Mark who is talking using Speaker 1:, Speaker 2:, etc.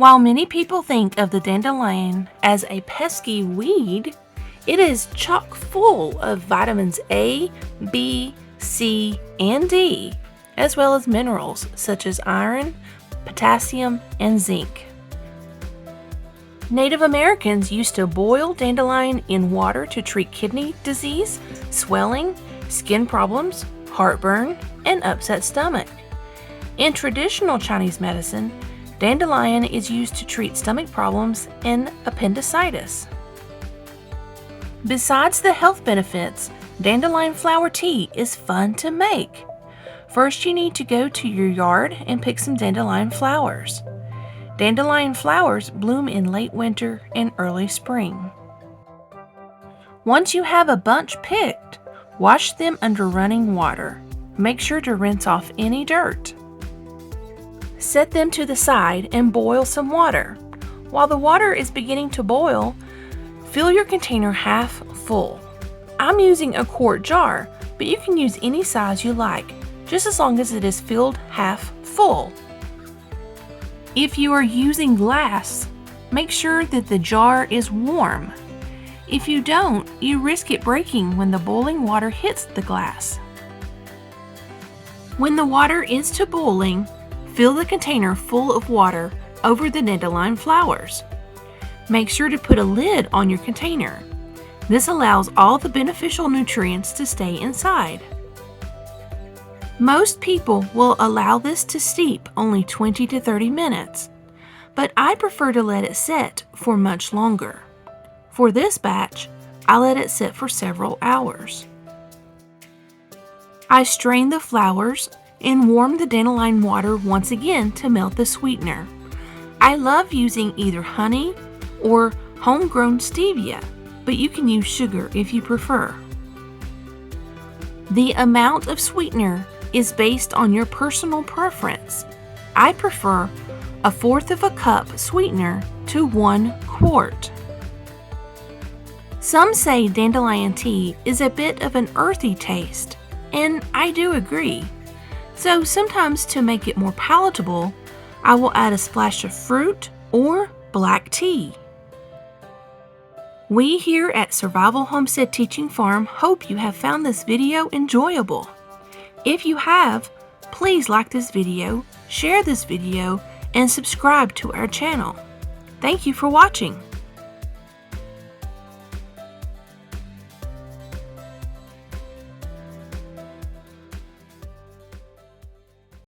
Speaker 1: While many people think of the dandelion as a pesky weed, it is chock full of vitamins A, B, C, and D, as well as minerals such as iron, potassium, and zinc. Native Americans used to boil dandelion in water to treat kidney disease, swelling, skin problems, heartburn, and upset stomach. In traditional Chinese medicine, dandelion is used to treat stomach problems and appendicitis. Besides the health benefits, dandelion flower tea is fun to make. First, you need to go to your yard and pick some dandelion flowers. Dandelion flowers bloom in late winter and early spring. Once you have a bunch picked, wash them under running water. Make sure to rinse off any dirt. Set them to the side and boil some water. While the water is beginning to boil, fill your container half full. I'm using a quart jar, but you can use any size you like, just as long as it is filled half full. If you are using glass, make sure that the jar is warm. If you don't, you risk it breaking when the boiling water hits the glass. When the water is to boiling, fill the container full of water over the dandelion flowers. Make sure to put a lid on your container. This allows all the beneficial nutrients to stay inside. Most people will allow this to steep only 20 to 30 minutes, but I prefer to let it set for much longer. For this batch, I let it sit for several hours. I strain the flowers and warm the dandelion water once again to melt the sweetener. I love using either honey or homegrown stevia, but you can use sugar if you prefer. The amount of sweetener is based on your personal preference. I prefer 1/4 of a cup sweetener to 1 quart. Some say dandelion tea is a bit of an earthy taste, and I do agree. So sometimes to make it more palatable, I will add a splash of fruit or black tea. We here at Survival Homestead Teaching Farm hope you have found this video enjoyable. If you have, please like this video, share this video, and subscribe to our channel. Thank you for watching.